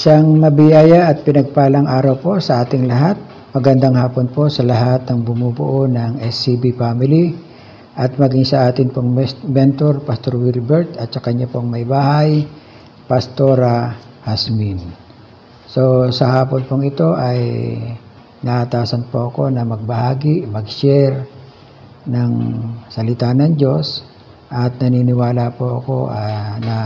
Isang mabiyaya at pinagpalang araw po sa ating lahat. Magandang hapon po sa lahat ng bumubuo ng SCB family at maging sa atin pong mentor, Pastor Wilbert, at sa kanya pong may bahay, Pastora Hasmin. So sa hapon pong ito ay naatasan po ako na magbahagi, mag-share ng salita ng Diyos at naniniwala po ako na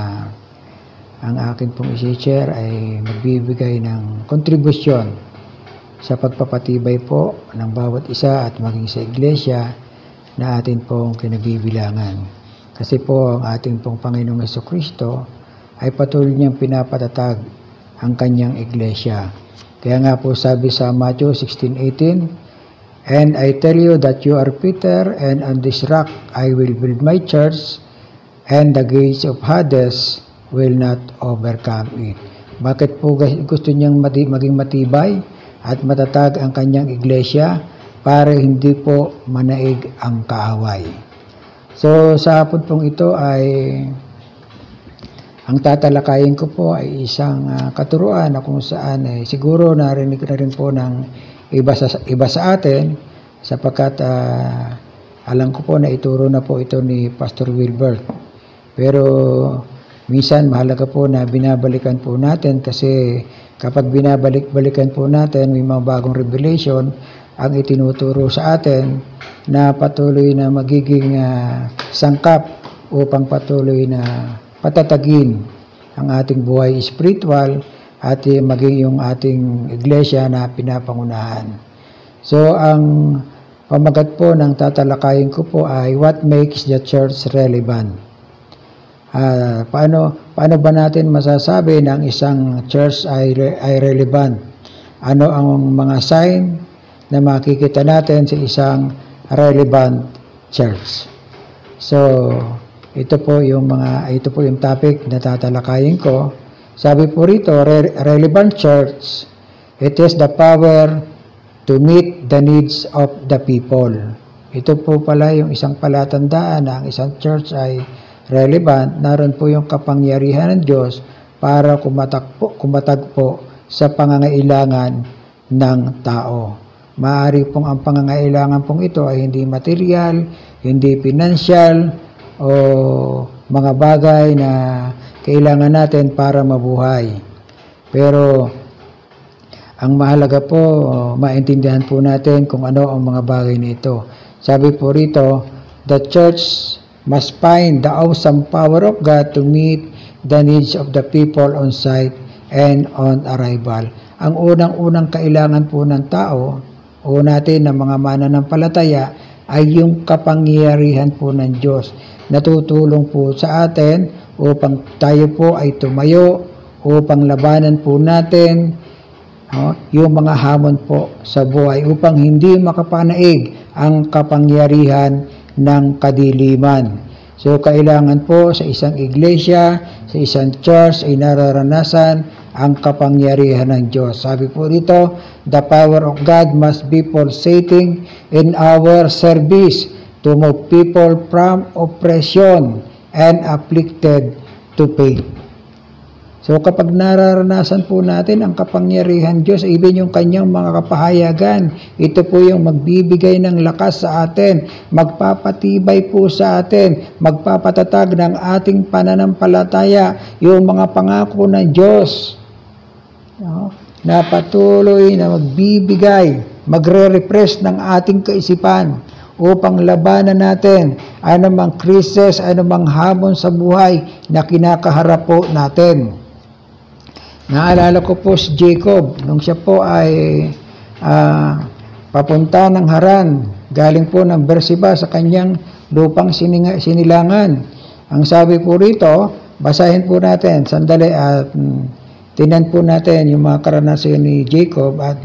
ang akin pong isi-share ay magbibigay ng kontribusyon sa pagpapatibay po ng bawat isa at maging sa iglesia na atin pong kinabibilangan. Kasi po ang ating pong Panginoong Jesucristo ay patuloy niyang pinapatatag ang kanyang iglesia. Kaya nga po sabi sa Matthew 16:18, "And I tell you that you are Peter, and on this rock I will build my church, and the gates of Hades will not overcome it." Bakit po gusto niyang maging matibay at matatag ang kanyang iglesia? Para hindi po manaig ang kaaway. So sa hapon pong ito ay ang tatalakayin ko po ay isang katuruan na kung saan siguro narinig na rin po ng iba sa atin sapagkat alam ko po na ituro na po ito ni Pastor Wilbert. Pero minsan mahalaga po na binabalikan po natin kasi kapag binabalik-balikan po natin may mga bagong revelation ang itinuturo sa atin na patuloy na magiging sangkap upang patuloy na patatagin ang ating buhay spiritual at maging yung ating iglesia na pinapangunahan. So ang pamagat po ng tatalakayin ko po ay what makes the church relevant. Paano ba natin masasabi na ang isang church ay relevant? Ano ang mga sign na makikita natin sa isang relevant church? So, ito po yung topic na tatalakayin ko. Sabi po rito, relevant church, it is the power to meet the needs of the people. Ito po pala yung isang palatandaan na ang isang church ay relevant. Naroon po yung kapangyarihan ng Diyos para kumatag po sa pangangailangan ng tao. Maaari pong ang pangangailangan pong ito ay hindi material, hindi financial, o mga bagay na kailangan natin para mabuhay. Pero ang mahalaga po, maintindihan po natin kung ano ang mga bagay nito. Sabi po rito, the church must find the awesome power of God to meet the needs of the people on site and on arrival. Ang unang-unang kailangan po ng tao o natin ng mga mananampalataya ay yung kapangyarihan po ng Diyos. Natutulong po sa atin upang tayo po ay tumayo, upang labanan po natin yung mga hamon po sa buhay, upang hindi makapanaig ang kapangyarihan ng kadiliman. So kailangan po sa isang iglesia, sa isang church ay nararanasan ang kapangyarihan ng Diyos. Sabi po rito, the power of God must be pulsating in our service to move people from oppression and afflicted to faith. So kapag nararanasan po natin ang kapangyarihan Diyos, even yung kanyang mga kapahayagan, ito po yung magbibigay ng lakas sa atin, magpapatibay po sa atin, magpapatatag ng ating pananampalataya, yung mga pangako ng Diyos na patuloy na magbibigay, magre-repress ng ating kaisipan upang labanan natin anumang krisis, anumang hamon sa buhay na kinakaharap po natin. Naalala ko po si Jacob, nung siya po ay papunta ng Haran, galing po ng Beersheba sa kanyang lupang sinilangan. Ang sabi po rito, basahin po natin, sandali at tingnan po natin yung mga karanasan ni Jacob at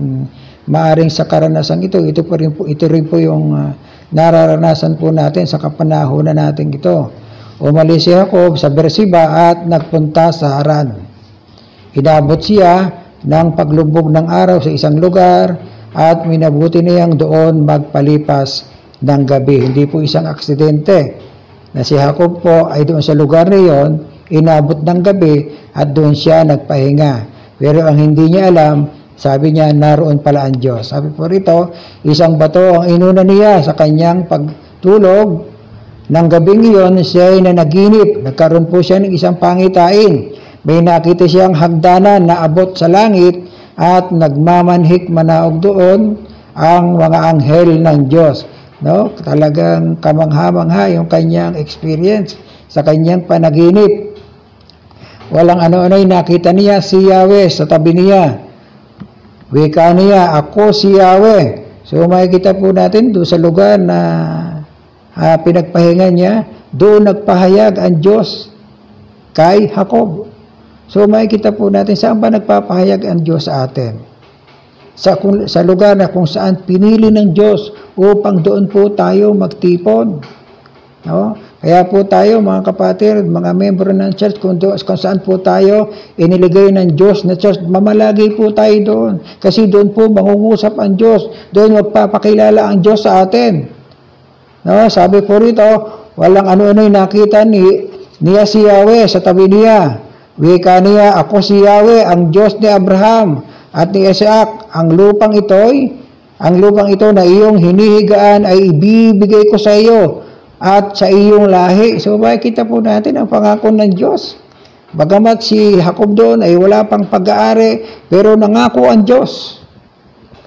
maaring sa karanasan ito rin po yung nararanasan po natin sa kapanahonan natin ito. Umalis si Jacob sa Beersheba at nagpunta sa Haran. Inabot siya ng paglubog ng araw sa isang lugar at minabuti niyang doon magpalipas ng gabi. Hindi po isang aksidente na si Jacob po ay doon sa lugar na yon, inabot ng gabi at doon siya nagpahinga. Pero ang hindi niya alam, sabi niya, naroon pala ang Diyos. Sabi po rito, isang bato ang inuna niya sa kanyang pagtulog. Nang gabing iyon, siya ay nanaginip. Nagkaroon po siya ng isang pangitain. May nakita siyang hagdanan na abot sa langit at nagmamanhik manaog doon ang mga anghel ng Diyos. No? Talagang kamangha-mangha yung kanyang experience sa kanyang panaginip. Walang ano-ano'y nakita niya si Yahweh sa tabi niya. Wika niya, ako si Yahweh. So makikita po natin doon sa lugar na pinagpahinga niya, doon nagpahayag ang Diyos kay Jacob. So makikita po natin saan ba nagpapahayag ang Diyos sa atin. Sa lugar na kung saan pinili ng Diyos upang doon po tayo magtipon. No? Kaya po tayo mga kapatid, mga membro ng church, kung saan po tayo iniligay ng Diyos na church, mamalagi po tayo doon. Kasi doon po mangungusap ang Diyos, doon magpapakilala ang Diyos sa atin. No? Sabi po rito, walang ano-ano'y nakita niya si Yahweh sa tabi niya. Wika niya, ako si Yahweh, ang Diyos ni Abraham at ni Isaac. Ang lupang ito na iyong hinihigaan ay ibibigay ko sa iyo at sa iyong lahi. So makikita po natin ang pangako ng Diyos. Bagamat si Jacob doon ay wala pang pag-aari, pero nangako ang Diyos.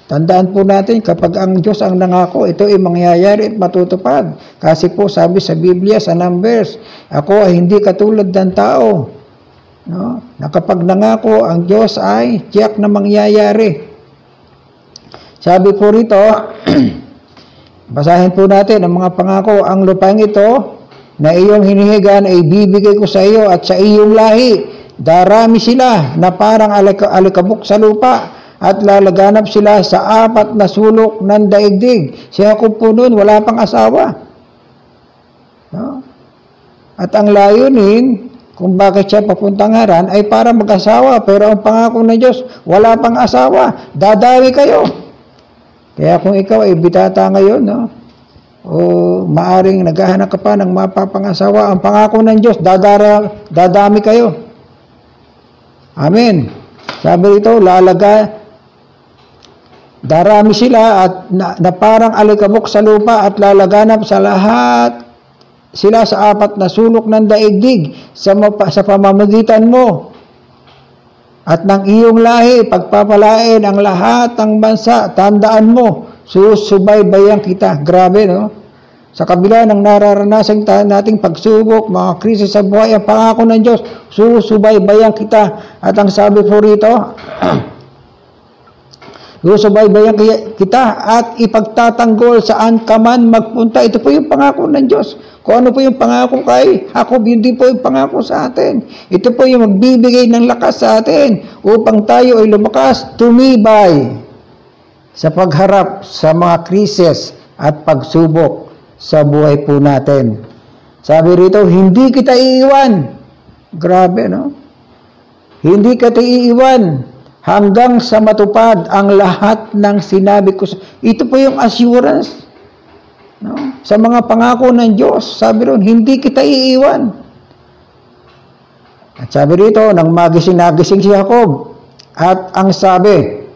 Tandaan po natin, kapag ang Diyos ang nangako, ito ay mangyayari at matutupad. Kasi po sabi sa Biblia, sa Numbers, ako ay hindi katulad ng tao. No? Na kapag nangako, ang Diyos ay tiyak na mangyayari. Sabi po rito, basahin po natin ang mga pangako. Ang lupang ito na iyong hinihigan ay bibigay ko sa iyo at sa iyong lahi. Darami sila na parang alikabok sa lupa at lalaganap sila sa 4 na sulok ng daigdig. Si Jacob po noon, wala pang asawa. No? At ang layunin, kung bakit siya papuntang Haran, ay para mag-asawa. Pero ang pangako ng Diyos, wala pang asawa. Dadami kayo. Kaya kung ikaw ay bitata ngayon, no? O maaring naghahanap ka pa ng mapapangasawa, ang pangako ng Diyos, dadami kayo. Amen. Sabi rito, darami sila at na parang alikabok sa lupa at lalaganap sa lahat sila sa 4 na sulok ng daigdig sa pamamagitan mo. At ng iyong lahi, pagpapalain ang lahat ng bansa, tandaan mo, susubaybayan kita. Grabe, no? Sa kabila ng nararanasan nating pagsubok, mga krisis sa buhay, ang pangako ng Diyos, susubaybayan kita. At ang sabi po rito, susubaybayan kita at ipagtatanggol saan ka man magpunta. Ito po yung pangako ng Diyos. Kung ano po yung pangako kay Jacob, hindi po yung pangako sa atin. Ito po yung magbibigay ng lakas sa atin upang tayo ay lumakas, tumibay sa pagharap sa mga krisis at pagsubok sa buhay po natin. Sabi rito, hindi kita iiwan. Grabe, no? Hindi kita iiwan hanggang sa matupad ang lahat ng sinabi ko. Ito po yung assurance, no? Sa mga pangako ng Diyos. Sabi ron, hindi kita iiwan. At sabi rito, nang nagising si Jacob. At ang sabi,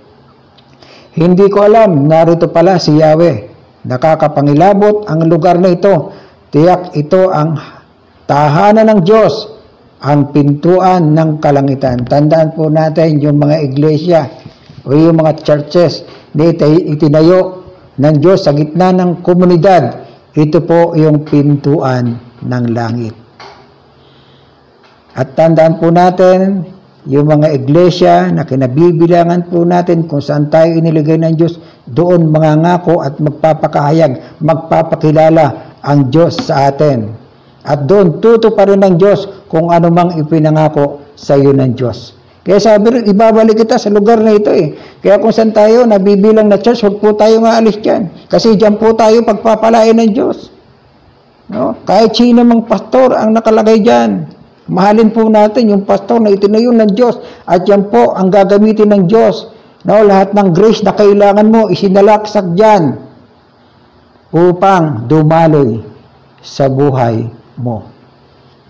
hindi ko alam, narito pala si Yahweh. Nakakapangilabot ang lugar na ito. Tiyak ito ang tahanan ng Diyos, ang pintuan ng kalangitan. Tandaan po natin yung mga iglesia o yung mga churches na itinayo ng Diyos sa gitna ng komunidad. Ito po yung pintuan ng langit. At tandaan po natin yung mga iglesia na kinabibilangan po natin kung saan tayo iniligay ng Diyos, doon mangangako at magpapakahayag, magpapakilala ang Diyos sa atin. At doon tutuparin ng Diyos kung ano mang ipinangako sa iyo ng Diyos. Kaya sabi rin, ibabalik kita sa lugar na ito eh. Kaya kung saan tayo nabibilang na church, huwag po tayo maalis dyan. Kasi dyan po tayo pagpapalain ng Diyos. No? Kahit sino mang pastor ang nakalagay dyan, mahalin po natin yung pastor na itinayo ng Diyos. At yan po ang gagamitin ng Diyos. No? Lahat ng grace na kailangan mo, isinalaksak dyan upang dumaloy sa buhay mo.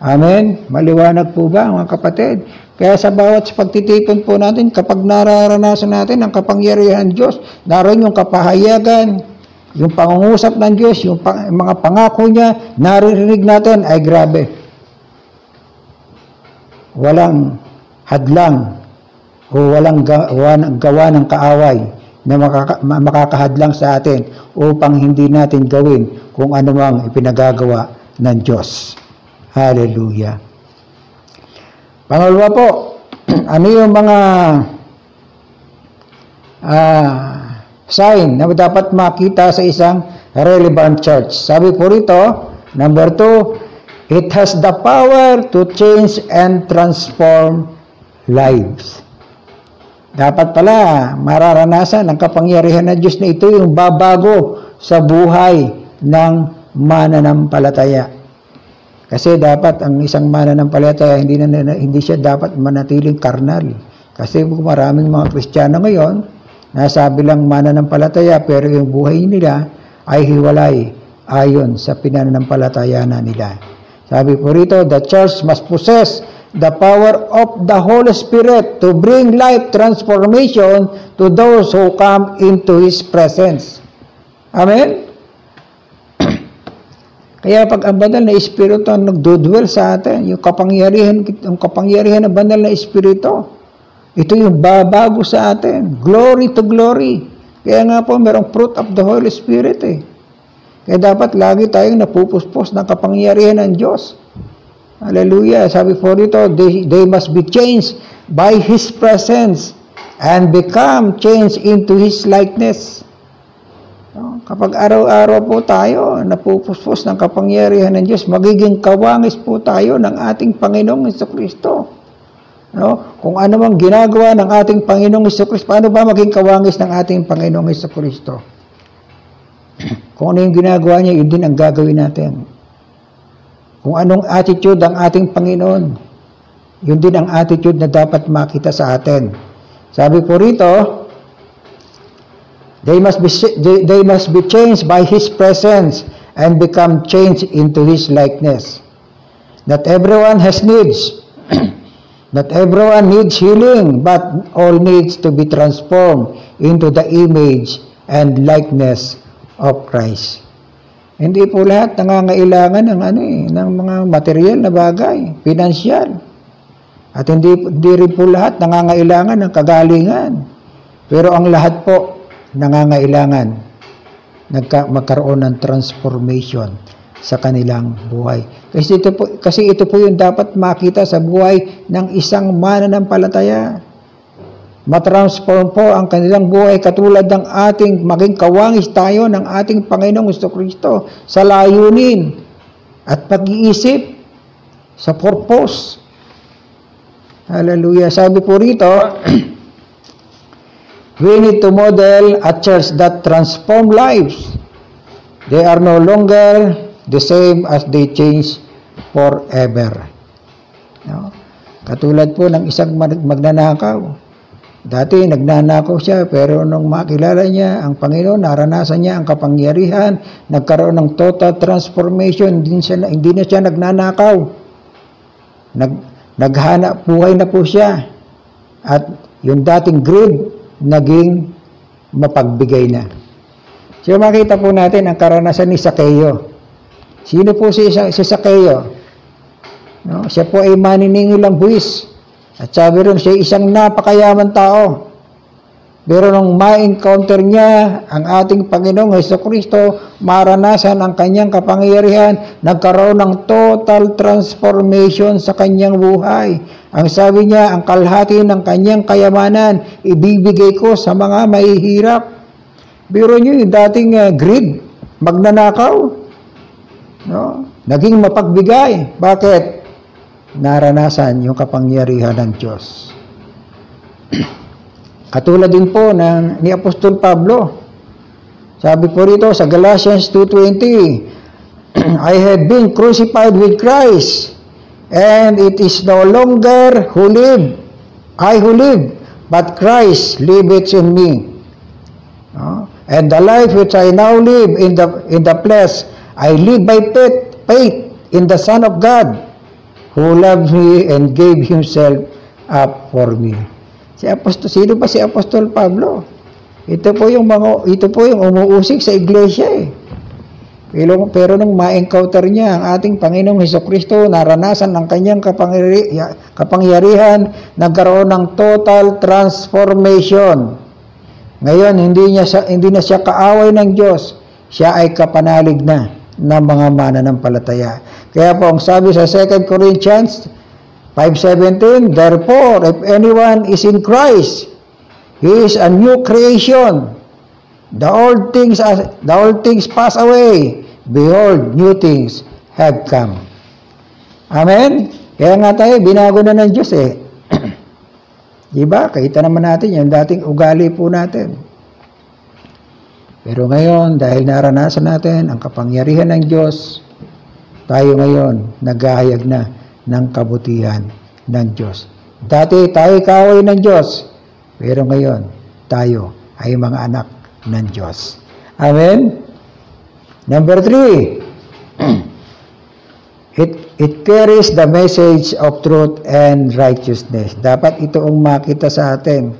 Amen? Maliwanag po ba mga kapatid? Kaya sa bawat pagtitipon po natin, kapag nararanasan natin ang kapangyarihan ng Diyos, naroon yung kapahayagan, yung pangungusap ng Diyos, yung mga pangako niya, naririnig natin, ay grabe. Walang hadlang o walang gawa ng kaaway na makakahadlang sa atin upang hindi natin gawin kung ano mang ipinagagawa ng Diyos. Hallelujah. Pangalawa po, ano yung mga sign na dapat makita sa isang relevant church? Sabi po rito, number 2, it has the power to change and transform lives. Dapat pala mararanasan ang kapangyarihan ng Diyos na ito yung babago sa buhay ng mananampalataya. Kasi dapat ang isang mananampalataya hindi siya dapat manatiling karnal. Kasi maraming mga Kristiyano ngayon nasabi lang mananampalataya pero yung buhay nila ay hiwalay ayon sa pinanampalataya nila. Sabi po rito, the church must possess the power of the Holy Spirit to bring life transformation to those who come into His presence. Amen? Kaya pag ang banal na Espiritu ang nagdudwell sa atin, yung kapangyarihan ng banal na Espiritu, ito yung babago sa atin. Glory to glory. Kaya nga po, merong fruit of the Holy Spirit eh. Kaya dapat lagi tayong napupuspos ng kapangyarihan ng Diyos. Hallelujah. Sabi po rito, they must be changed by His presence and become changed into His likeness. Kapag araw-araw po tayo napupuspos ng kapangyarihan ng Diyos, magiging kawangis po tayo ng ating Panginoong Jesucristo. Kung ano mang ginagawa ng ating Panginoong Jesucristo, paano ba maging kawangis ng ating Panginoong Jesucristo? Kung ano yung ginagawa niya, yun din ang gagawin natin. Kung anong attitude ang ating Panginoon, yun din ang attitude na dapat makita sa atin. Sabi po rito, they must be changed by His presence and become changed into His likeness. Not everyone has needs. Not everyone needs healing, but all needs to be transformed into the image and likeness of Christ. Hindi po lahat nangangailangan ng mga material na bagay, pinansyal. At hindi rin po lahat nangangailangan ng kagalingan. Pero ang lahat po nangangailangan magkaroon ng transformation sa kanilang buhay. Kasi ito po yung dapat makita sa buhay ng isang mananampalataya. Matransform po ang kanilang buhay katulad ng ating maging kawangis tayo ng ating Panginoong Jesucristo sa layunin at pag-iisip sa purpose. Hallelujah. Sabi po rito, we need to model a church that transform lives. They are no longer the same as they change forever. Katulad po ng isang magnanakaw. Dati nagnanakaw siya, pero nung makilala niya ang Panginoon, naranasan niya ang kapangyarihan, nagkaroon ng total transformation, hindi na siya nagnanakaw. Naghanap buhay na po siya. At yung dating greed, naging mapagbigay na. So makita po natin ang karanasan ni Zacchaeus. Sino po si Zacchaeus? Siya po ay maniningil ng buwis. At sabi rin, siya isang napakayaman tao. Pero nung ma-encounter niya ang ating Panginoong Jesucristo, maranasan ang kanyang kapangyarihan, nagkaroon ng total transformation sa kanyang buhay. Ang sabi niya, ang kalahati ng kanyang kayamanan, ibibigay ko sa mga mahihirap. Biro niyo yung dating greed, magnanakaw, naging mapagbigay. Bakit? Naranasan yung kapangyarihan ng Diyos. Katulad din po ni Apostol Pablo. Sabi po rito sa Galatians 2:20, I have been crucified with Christ, and it is no longer I who live, but Christ liveth in me. And the life which I now live in the flesh, I live by faith in the Son of God, who loved me and gave Himself up for me. Sino ba si Apostol Pablo? Ito po yung umuusig sa iglesia eh. Pero nung ma-encounter niya ang ating Panginoong Hesukristo, naranasan ang kanyang kapangyarihan, nagkaroon ng total transformation. Ngayon, hindi na siya kaaway ng Diyos. Siya ay kapanalig na ng mga mananampalataya. Kaya po, ang sabi sa 2 Corinthians 5:17, therefore, if anyone is in Christ, he is a new creation. The old things pass away. Behold, new things have come. Amen? Kaya nga tayo, binago na ng Diyos eh. Diba? Kita naman natin yung dating ugali po natin. Pero ngayon, dahil naranasan natin ang kapangyarihan ng Diyos, tayo ngayon naghahayag na ng kabutihan ng Diyos. Dati tayo kaaway ng Diyos, pero ngayon tayo ay mga anak ng Diyos. Amen? Number 3, it carries the message of truth and righteousness. Dapat ito ang makita sa atin.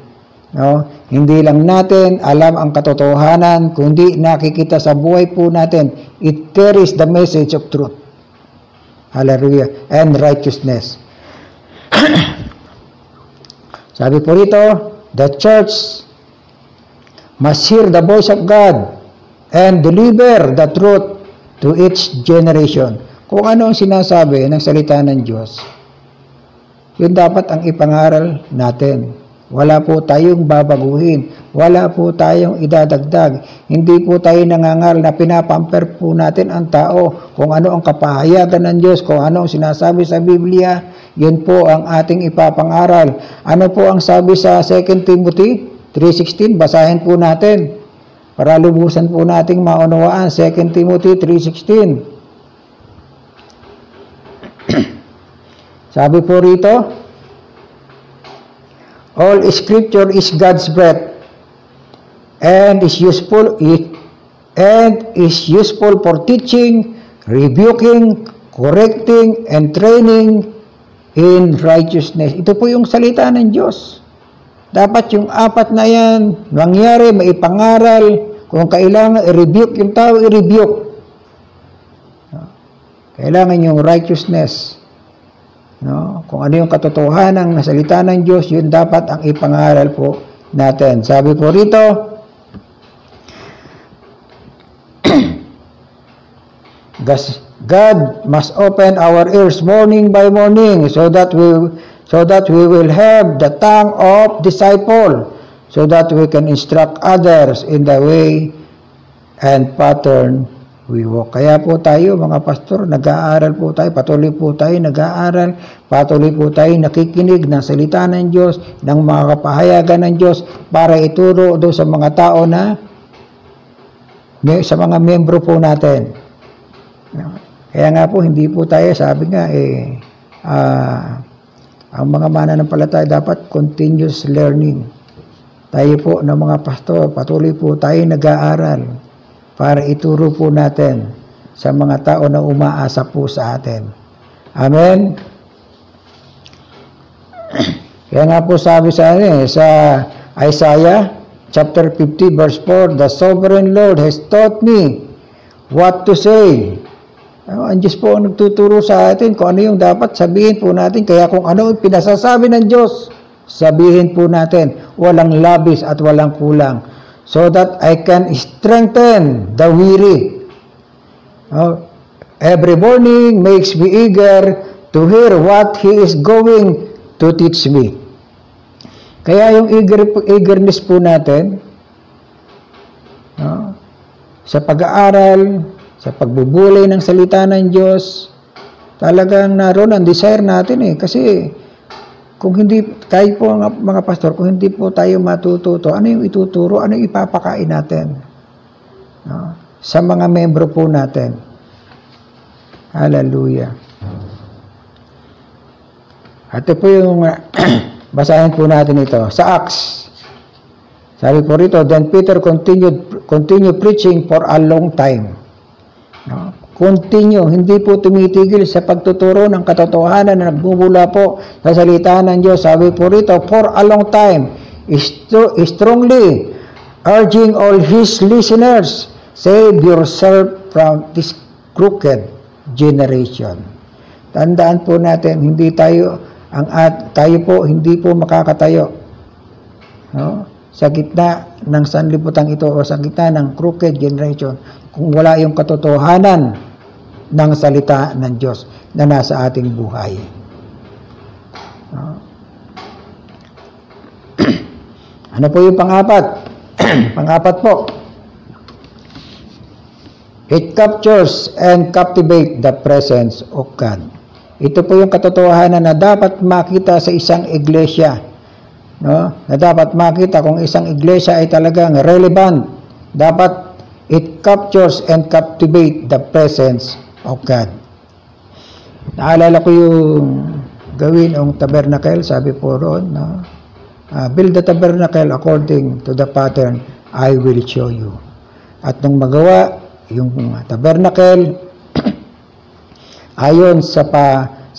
No? Hindi lang natin alam ang katotohanan, kundi nakikita sa buhay po natin. It carries the message of truth. Hallelujah. And righteousness. Sabi po rito, the church must hear the voice of God and deliver the truth to each generation. Kung ano ang sinasabi ng salita ng Diyos, yun dapat ang ipangaral natin. Wala po tayong babaguhin. Wala po tayong idadagdag. Hindi po tayo nangangaral na pinapamper po natin ang tao. Kung ano ang kapahayagan ng Diyos, kung ano ang sinasabi sa Biblia, yun po ang ating ipapangaral. Ano po ang sabi sa 2 Timothy 3:16? Basahin po natin para lubusan po nating maunawaan. 2 Timothy 3:16. Sabi po rito, all scripture is God's breath and is useful for teaching, rebuking, correcting, and training in righteousness. Ito po yung salita ng Diyos. Dapat yung apat na yan mangyari, maipangaral. Kung kailangan i-rebuke yung tao, i-rebuke. Kailangan yung righteousness. No? Kung ano yung katotohanan ng salita ng Diyos, yun dapat ang ipangaral po natin. Sabi po rito, God must open our ears morning by morning so that we will have the tongue of disciple, so that we can instruct others in the way and pattern we walk. Kaya po tayo mga pastor, nag-aaral po tayo, patuloy po tayo nag-aaral, patuloy po tayo nakikinig ng salita ng Diyos, ng mga kapahayagan ng Diyos para ituro doon sa mga tao na sa mga membro po natin. Kaya nga po, hindi po tayo, sabi nga ang mga mananampalataya dapat continuous learning. Tayo po ng mga pastor, patuloy po tayo nag-aaral para ituro po natin sa mga tao na umaasa po sa atin. Amen? Kaya nga po sabi sa Isaiah chapter 50 verse 4, the sovereign Lord has taught me what to say. Ang Diyos po ang nagtuturo sa atin kung ano yung dapat sabihin po natin. Kaya kung ano yung pinasasabi ng Diyos, sabihin po natin. Walang labis at walang kulang. So that I can strengthen the weary. Every morning makes me eager to hear what He is going to teach me. Kaya yung eagerness po natin sa pag-aaral, sa pagbubulay ng salita ng Diyos, talagang naroon ang desire natin eh. Kasi kung hindi, tayo po mga pastor, kung hindi po tayo matututo, ano yung ituturo, ano yung ipapakain natin sa mga membro po natin. Hallelujah. At ito po yung basahin po natin ito sa Acts. Sabi po rito, then Peter continued preaching for a long time. continue, hindi po tumitigil sa pagtuturo ng katotohanan na nagbubula po sa salita ng Diyos. Sabi po rito, for a long time, strongly urging all His listeners, save yourself from this crooked generation. Tandaan po natin, tayo po hindi po makakatayo, no? Sa gitna ng sanlibutan ito o sa gitna ng crooked generation kung wala yung katotohanan ng salita ng Diyos na nasa ating buhay. No? Ano po yung pang-apat? Pang-apat po, it captures and captivate the presence of God. Ito po yung katotohanan na dapat makita sa isang iglesia, no? Na dapat makita kung isang iglesia ay talagang relevant. Dapat it captures and captivate the presence of God. Naalala ko yung gawin ang tabernacle, sabi po roon, no? Build the tabernacle according to the pattern I will show you. At nung magawa yung tabernacle ayon sa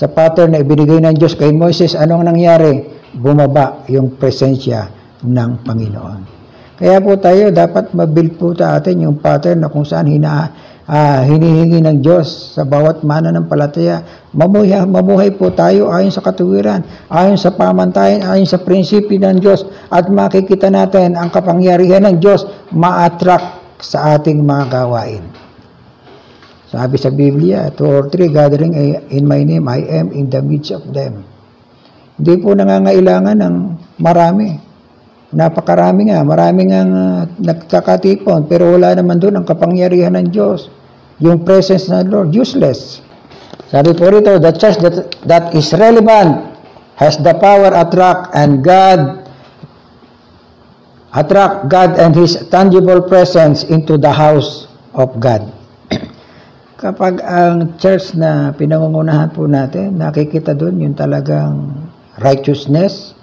pattern na ibinigay ng Diyos kay Moses, anong nangyari? Bumaba yung presensya ng Panginoon. Kaya po tayo dapat mabuild po atin yung pattern na kung saan hinihingi ng Diyos sa bawat mananampalataya. Mamuhay po tayo ayon sa katuwiran, ayon sa pamantayan, ayon sa prinsipyo ng Diyos, at makikita natin ang kapangyarihan ng Diyos ma-attract sa ating mga gawain. Sabi sa Biblia, 2 or 3 gathering in my name, I am in the midst of them. Hindi po nangangailangan ng marami. Napakarami nga, marami nga nagkakatipon, pero wala naman doon ang kapangyarihan ng Diyos. Yung presence ng Lord, useless. Sabi po rito, the church that is relevant has the power attract God and His tangible presence into the house of God. Kapag ang church na pinangungunahan po natin, nakikita doon yung talagang righteousness,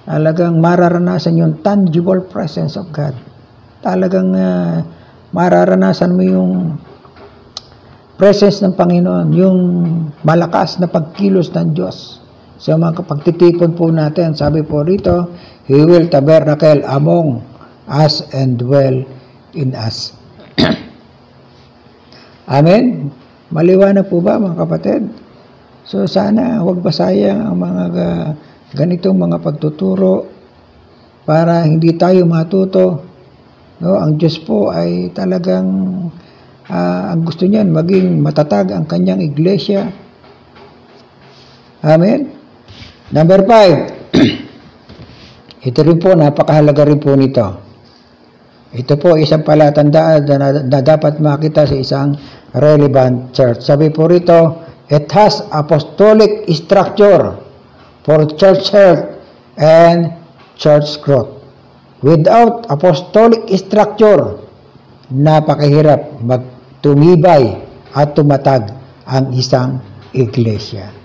talagang mararanasan yung tangible presence of God. Talagang mararanasan mo yung presence ng Panginoon, yung malakas na pagkilos ng Diyos. Sa mga pagtitipon po natin, sabi po rito, He will tabernacle among us and dwell in us. Amen? Maliwanag po ba mga kapatid? So sana huwag basayang ang mga ganitong mga pagtuturo para hindi tayo matuto. No? Ang Diyos po ay talagang ang gusto niyan maging matatag ang kanyang iglesia. Amen? Number 5. Ito rin po, napakahalaga rin po nito. Ito po isang palatandaan na dapat makita sa isang relevant church. Sabi po rito, it has apostolic structure for church health and church growth. Without apostolic structure, napakahirap magtumibay at tumatag ang isang iglesia.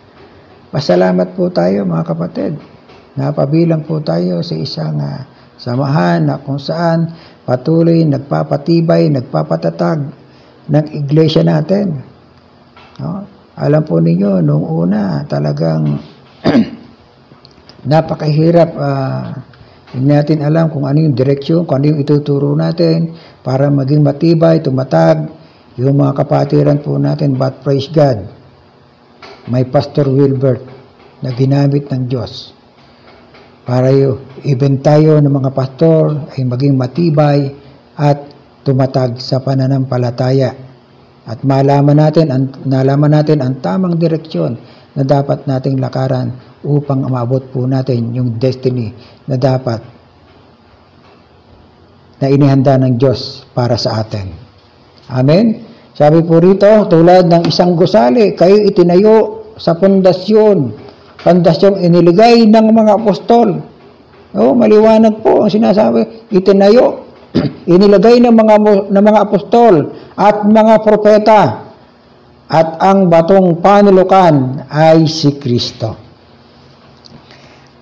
Pasalamat po tayo mga kapatid. Napabilang po tayo sa isang samahan na kung saan patuloy nagpapatibay, nagpapatatag ng iglesia natin. No? Alam po ninyo, noong una talagang napakahirap. Hindi natin alam kung ano yung direksyon, kung ano yung ituturo natin para maging matibay, tumatag yung mga kapatiran po natin. But praise God, may Pastor Wilbert na ginamit ng Diyos para even tayo ng mga pastor ay maging matibay at tumatag sa pananampalataya at nalaman natin ang tamang direksyon na dapat nating lakaran upang maabot po natin yung destiny na dapat na inihanda ng Diyos para sa atin. Amen? Sabi po rito, tulad ng isang gusali, kayo itinayo sa pondasyong iniligay ng mga apostol. Maliwanag po ang sinasabi, itinayo, inilagay ng mga apostol at mga propeta, at ang batong panulukan ay si Kristo.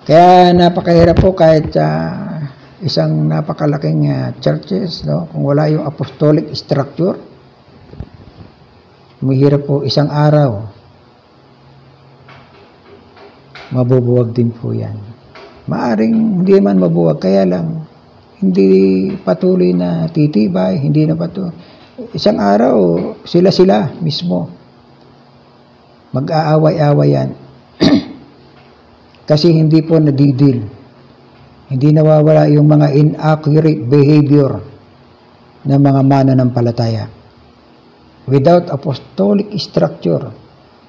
Kaya napakahirap po kahit isang napakalaking churches, no? Kung wala yung apostolic structure, mahirap po isang araw, mabubuwag din po yan. Maaring hindi man mabuwag, kaya lang hindi patuloy na titibay, hindi na patuloy. Isang araw, sila mismo mag-aaway-away yan. Kasi hindi po nadidil. Hindi nawawala yung mga inaccurate behavior ng mga mananampalataya. Without apostolic structure,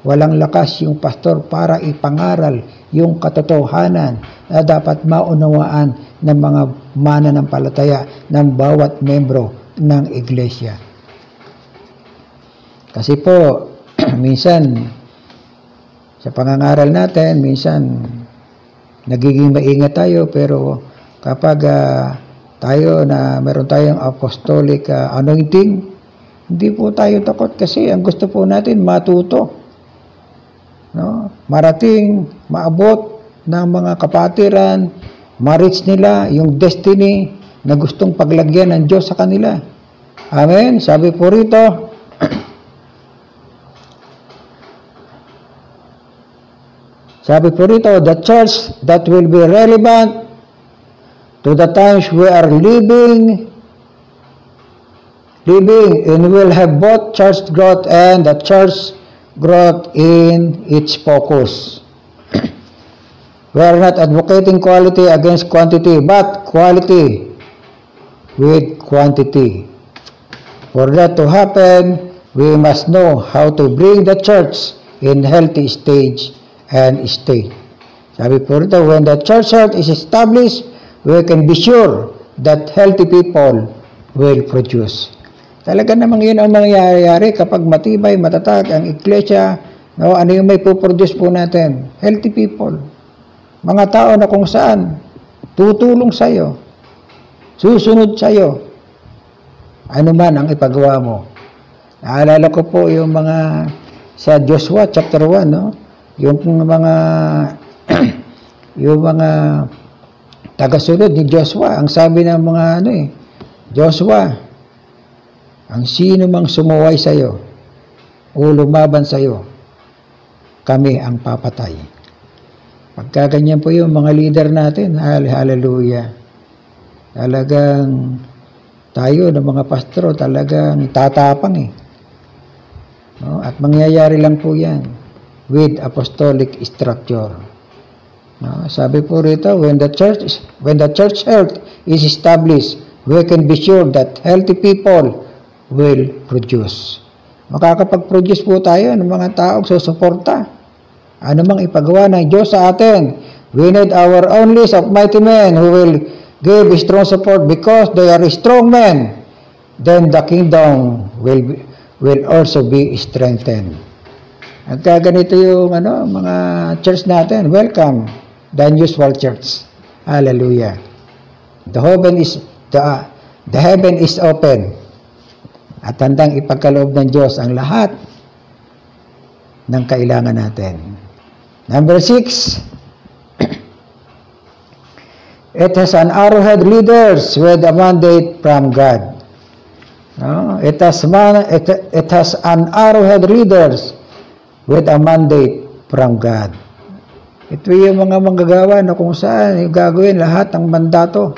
walang lakas yung pastor para ipangaral yung katotohanan na dapat maunawaan ng mga mananampalataya ng bawat membro ng iglesia. Kasi po, minsan, sa pangangaral natin, minsan, nagiging maingat tayo, pero kapag tayo na meron tayong apostolic anointing, hindi po tayo takot kasi ang gusto po natin matuto. No? Marating, maabot ng mga kapatiran, ma-reach nila yung destiny na gustong paglagyan ng Diyos sa kanila. Amen? Sabi po rito, the church that will be relevant to the times we are living and will have both church growth and the church growth in its focus. We are not advocating quality against quantity, but quality with quantity. For that to happen, we must know how to bring the church in healthy stage and state. Sabi po rito, when the church health is established, we can be sure that healthy people will produce. Talaga namang yun ang mangyayari kapag matibay, matatag ang iglesia. No, ano yung may puproduce po natin? Healthy people. Mga tao na kung saan tutulong sa'yo, susunod sa'yo, ano man ang ipagawa mo. Naalala ko po yung mga sa Joshua chapter 1, no? Yung mga yung mga tagasunod ni Joshua, ang sabi ng mga Joshua, ang sino mang sumuway sa iyo o lumaban sa iyo, kami ang papatay. Pagkaganyan po yung mga leader natin, hallelujah. Talagang tayo ng mga pastro talagang tatapang no? At mangyayari lang po yan with apostolic structure. No? Sabi po rito, when the church health is established, we can be sure that healthy people will produce. Makakapag-produce po tayo ng mga taong susuporta. Ano mang ipagawa ng Diyos sa atin. We need our own list of mighty men who will give strong support because they are strong men. Then the kingdom will also be strengthened. At ganito yung mga church natin. Welcome, the unusual church. Hallelujah. The heaven is open. At handang ipagkaloob ng Diyos ang lahat ng kailangan natin. Number 6, it has an arrowhead leaders with a mandate from God. No? It has an arrowhead leaders with a mandate from God. Ito yung mga manggagawa na kung saan yung gagawin lahat ng mandato.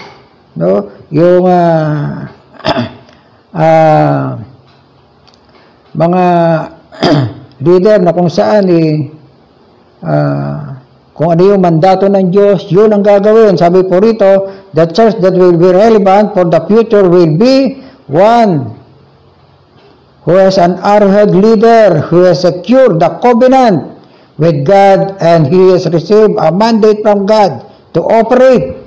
No? Yung mga leader na kung saan kung ano yung mandato ng Diyos, yun ang gagawin. Sabi po rito, the church that will be relevant for the future will be one who has an arrowhead leader, who has secured the covenant with God, and he has received a mandate from God to operate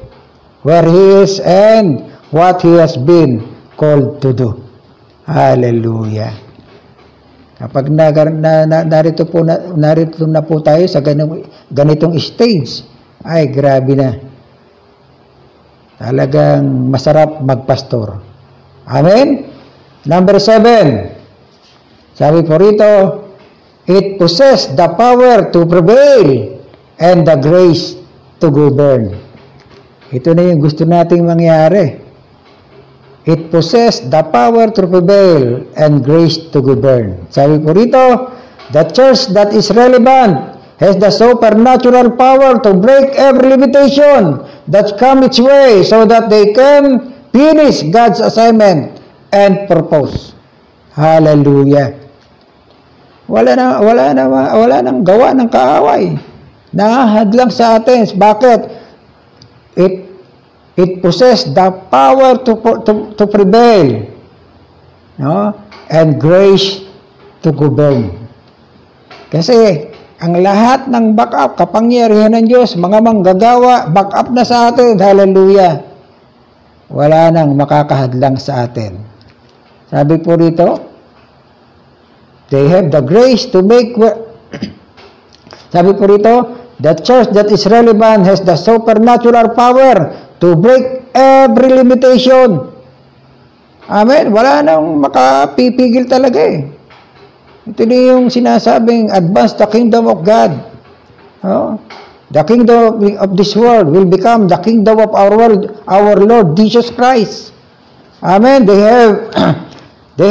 where he is and what he has been called to do. Hallelujah. Kapag narito na po tayo sa ganitong stage, ay grabe na. Talagang masarap magpastor. Amen? Number 7. Sabi po rito, it possesses the power to prevail and the grace to govern. Ito na yung gusto nating mangyari. It possessed the power to prevail and grace to govern. Sabi po rito, the church that is relevant has the supernatural power to break every limitation that come its way so that they can finish God's assignment and purpose. Hallelujah. Wala nang gawa ng kaaway. Nahadlang sa atin. Bakit? It possesses the power to prevail, no? And grace to govern. Kasi ang lahat ng backup, kapangyarihan ng Diyos, mga manggagawa, backup na sa atin. Hallelujah. Wala nang makakahadlang sa atin. Sabi po rito, they have the grace to make sabi po rito, the church that is relevant has the supernatural power to break every limitation. Amen. Wala nang makapipigil talaga eh. Ito na yung sinasabing advance the kingdom of God. Oh? The kingdom of this world will become the kingdom of our Lord Jesus Christ. Amen. They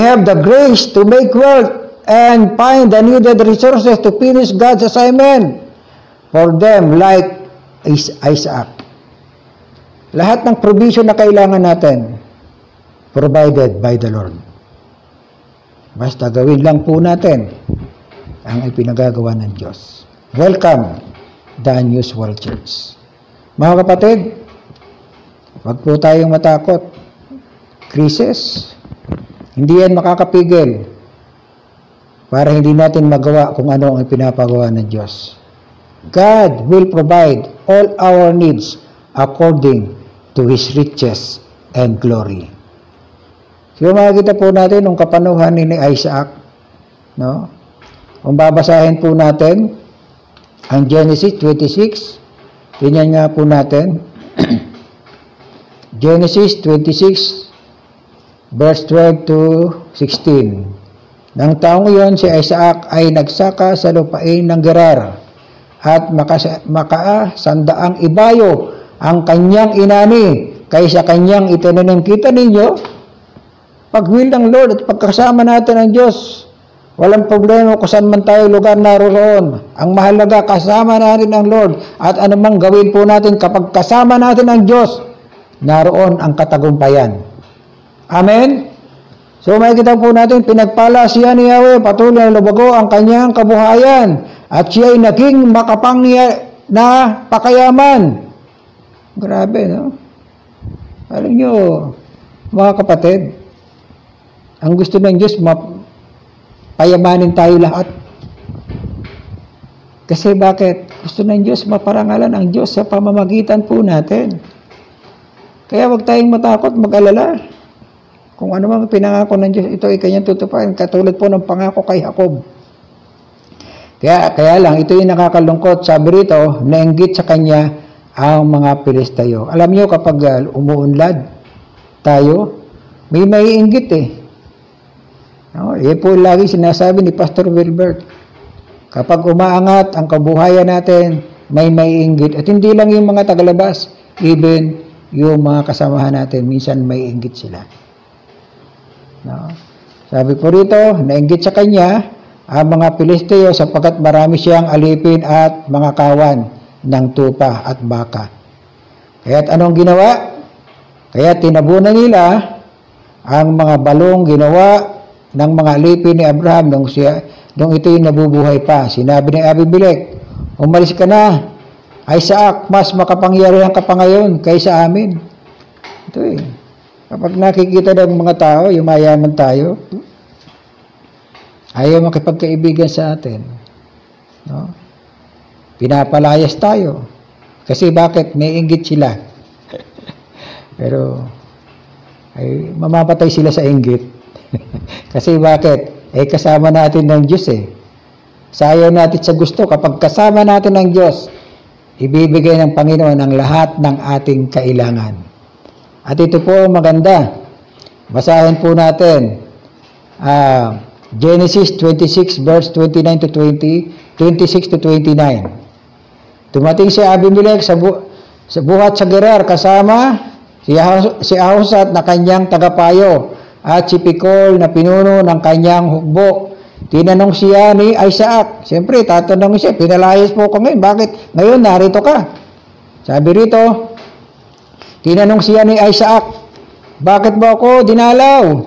have the grace to make wealth and find the needed resources to finish God's assignment for them like Isaac. Lahat ng provision na kailangan natin, provided by the Lord. Basta gawin lang po natin ang ipinagagawa ng Diyos. Welcome, the Unusual Church. Mga kapatid, wag po tayong matakot. Krisis, hindi yan makakapigil para hindi natin magawa kung ano ang ipinapagawa ng Diyos. God will provide all our needs according to His riches and glory. So makikita po natin yung kapanuhan ni Isaac, no? Kung babasahin po natin ang Genesis 26, tingnan nga po natin. Genesis 26 verse 12 to 16. Nang taong iyon si Isaac ay nagsaka sa lupain ng Gerar at makasandaang ibayo ang kanyang inani kaysa kanyang itinanim. Kita ninyo, pag-will ng Lord at pagkasama natin ng Diyos, walang problema kung saan man tayo lugar naroon. Ang mahalaga, kasama natin ang Lord at anumang gawin po natin kapag kasama natin ang Diyos, naroon ang katagumpayan. Amen? So makikita po natin, pinagpala siya ni Yahweh, patuloy na lubago ang kanyang kabuhayan at siya ay naging na pakayaman. Grabe, no? Alam nyo, mga kapatid, ang gusto ng Diyos, payamanin tayo lahat. Kasi bakit? Gusto ng Diyos, maparangalan ang Diyos sa pamamagitan po natin. Kaya wag tayong matakot, mag-alala. Kung ano mang pinangako ng Diyos, ito ay kanyang tutuparin, katulad po ng pangako kay Jacob. Kaya lang, ito yung nakakalungkot. Sabi rito, nainggit sa kanya ang mga Pilisteo. Alam nyo, kapag umuunlad tayo, may maiinggit eh. No, yan po lagi sinasabi ni Pastor Wilbert. Kapag umaangat ang kabuhayan natin, may maiinggit. At hindi lang yung mga tagalabas, even yung mga kasamahan natin, minsan maiinggit sila. No? Sabi po rito, nainggit sa kanya ang mga Pilisteo sapagkat marami siyang alipin at mga kawan ng tupa at baka. Kaya't anong ginawa? Kaya tinabunan nila ang mga balong ginawa ng mga alipin ni Abraham nung ito'y nabubuhay pa. Sinabi ni Abimelech, umalis ka na, Isaac, mas makapangyarihan ka pa ngayon kaysa amin. Ito eh. Kapag nakikita ng mga tao, yung mayaman tayo, ayaw makipagkaibigan sa atin. No? Pinapalayas tayo. Kasi bakit? May inggit sila. Pero, ay mamapatay sila sa inggit. Kasi bakit? Eh kasama natin ng Diyos eh. Sayaw natin sa gusto. Kapag kasama natin ng Diyos, ibibigay ng Panginoon ang lahat ng ating kailangan. At ito po maganda. Basahin po natin. Genesis 26 verse 29 to 20, 26 to 29. Tumating si Abimelech sa buhat sa Gerar kasama si si Ahuzat na kanyang tagapayo, at si Pikol na pinuno ng kanyang hukbo. Tinanong siya ni Isaac. Siyempre, tatanong siya, pinalayas po ko ngayon. Bakit ngayon narito ka? Sabi rito, tinanong siya ni Isaac, bakit mo ako dinalaw?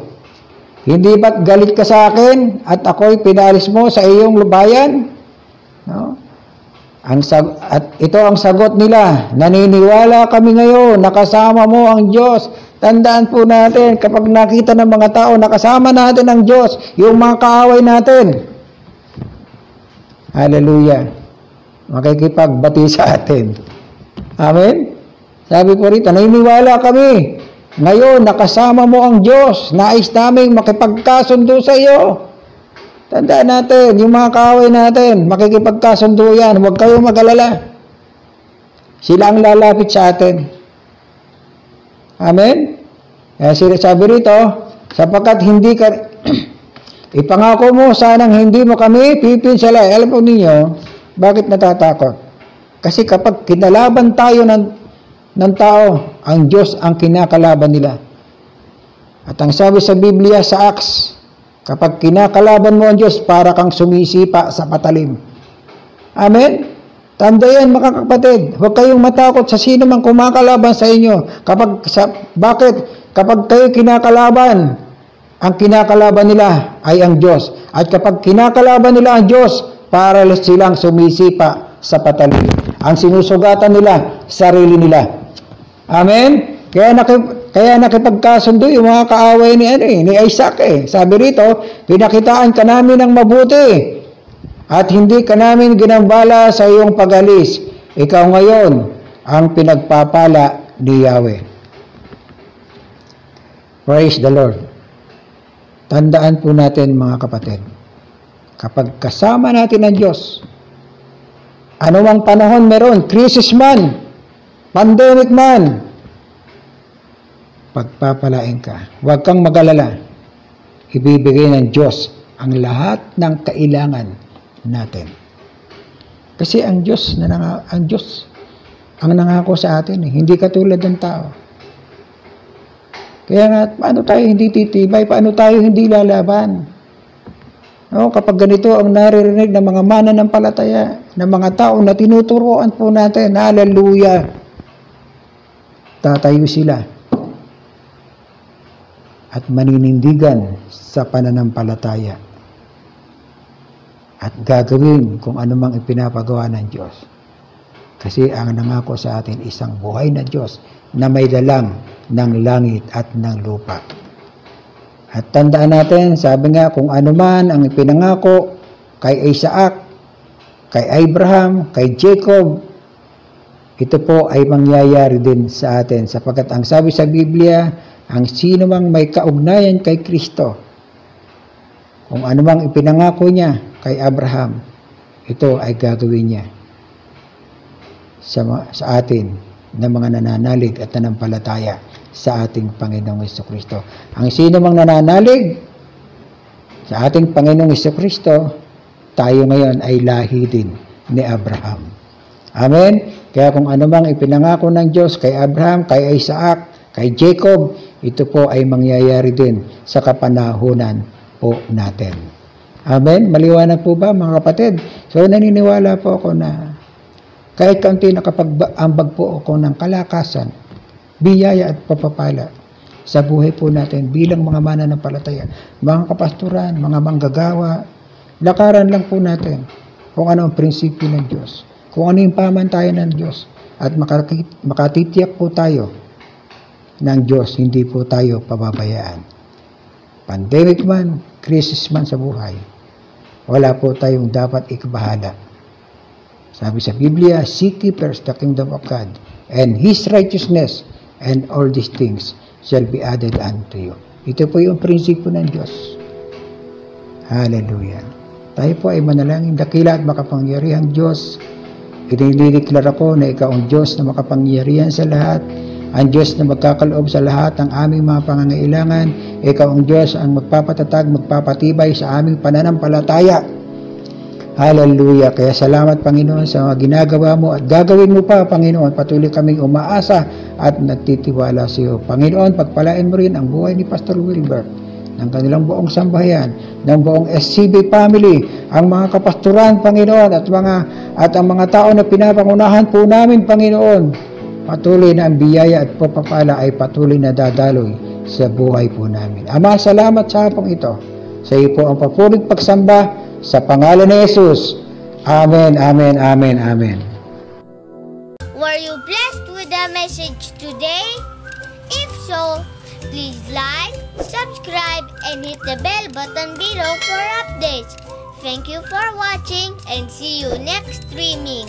Hindi ba't galit ka sa akin at ako'y pinalis mo sa iyong lubayan? No? At ito ang sagot nila, naniniwala kami ngayon, nakasama mo ang Diyos. Tandaan po natin, kapag nakita ng mga tao, nakasama natin ang Diyos, yung mga kaaway natin. Hallelujah. Makikipagbati sa atin. Amen? Sabi po rito, naniniwala kami. Ngayon, nakasama mo ang Diyos. Nais naming makipagkasundo sa iyo. Tandaan natin, yung mga kaaway natin, makikipagkasundo yan. Huwag kayong mag-alala. Sila ang lalapit sa atin. Amen? Sabi rito, sapagkat hindi ka, ipangako mo sanang hindi mo kami pipinsalay. Alam po ninyo, bakit natatakot? Kasi kapag kinalaban tayo ng tao, ang Diyos ang kinakalaban nila. At ang sabi sa Biblia sa Acts, kapag kinakalaban mo ang Diyos, para kang sumisipa sa patalim. Amen? Tandaan mga kapatid, huwag kayong matakot sa sino mang kumakalaban sa inyo. Bakit? Kapag kayo kinakalaban, ang kinakalaban nila ay ang Diyos. At kapag kinakalaban nila ang Diyos, para silang sumisipa sa patalim. Ang sinusugatan nila, sarili nila. Amen? Kaya nakipagkasundo yung mga kaaway ni Isaac. Sabi rito, pinakitaan ka namin ng mabuti. At hindi ka namin ginambala sa iyong pag-alis. Ikaw ngayon ang pinagpapala ni Yahweh. Praise the Lord. Tandaan po natin mga kapatid, kapag kasama natin ang Diyos, anumang panahon meron, crisis man, pandemic man, pagpapalain ka. Huwag kang mag-alala. Ibibigay ng Diyos ang lahat ng kailangan natin. Kasi ang Diyos ang nangako sa atin, hindi katulad ng tao. Kaya nga, paano tayo hindi titibay? Paano tayo hindi lalaban? Kapag ganito ang naririnig ng mga mananampalataya, ng mga tao na tinuturuan po natin, hallelujah, tatayo sila at maninindigan sa pananampalataya at gagawin kung anumang ipinapagawa ng Diyos. Kasi ang nangako sa atin isang buhay na Diyos na may dalang ng langit at ng lupa. At tandaan natin, sabi nga, kung ano man ang ipinangako kay Isaac, kay Abraham, kay Jacob, ito po ay mangyayari din sa atin. Sapagkat ang sabi sa Biblia, ang sino mang may kaugnayan kay Kristo, kung ano mang ipinangako niya kay Abraham, ito ay gagawin niya sa atin na mga nananalig at nanampalataya sa ating Panginoong Jesucristo. Ang sino mang nananalig sa ating Panginoong Jesucristo, tayo ngayon ay lahi din ni Abraham. Amen? Kaya kung ano mang ipinangako ng Diyos kay Abraham, kay Isaac, kay Jacob, ito po ay mangyayari din sa kapanahunan po natin. Amen? Maliwanag po ba mga kapatid? So naniniwala po ako na kahit kaunti nakapag-ambag po ako ng kalakasan, biyaya at papapala sa buhay po natin bilang mga mananampalataya, mga kapastoran, mga manggagawa, lakaran lang po natin kung ano ang prinsipyo ng Diyos, kung ano yung pamantayan ng Diyos, at makatitiyak po tayo ng Diyos, hindi po tayo pababayaan. Pandemic man, crisis man sa buhay, wala po tayong dapat ikabahala. Sabi sa Biblia, seek ye first the kingdom of God and His righteousness, and all these things shall be added unto you. Ito po yung prinsipyo ng Diyos. Hallelujah. Tayo po ay manalangin. Dakila at makapangyarihang Diyos, inilideklara ko na ikaw ang Diyos na makapangyarihan sa lahat, ang Diyos na magkakaloob sa lahat ng aming mga pangangailangan. Ikaw ang Diyos ang magpapatatag, magpapatibay sa aming pananampalataya. Hallelujah. Kaya salamat, Panginoon, sa mga ginagawa mo at gagawin mo pa, Panginoon. Patuloy kaming umaasa at nagtitiwala sa iyo. Panginoon, pagpalain mo rin ang buhay ni Pastor Wilbert, ng kanilang buong sambahayan, ng buong SCB family, ang mga kapastoran, Panginoon, at ang mga tao na pinapangunahan po namin, Panginoon. Patuloy na ang biyaya at pagpapala ay patuloy na dadaloy sa buhay po namin. Ama, salamat sa hapong ito. Sa iyo po ang papuring pagsamba sa pangalan ni Jesus. Amen, amen, amen, amen. Were you blessed with the message today? If so, please like, subscribe, and hit the bell button below for updates. Thank you for watching and see you next streaming.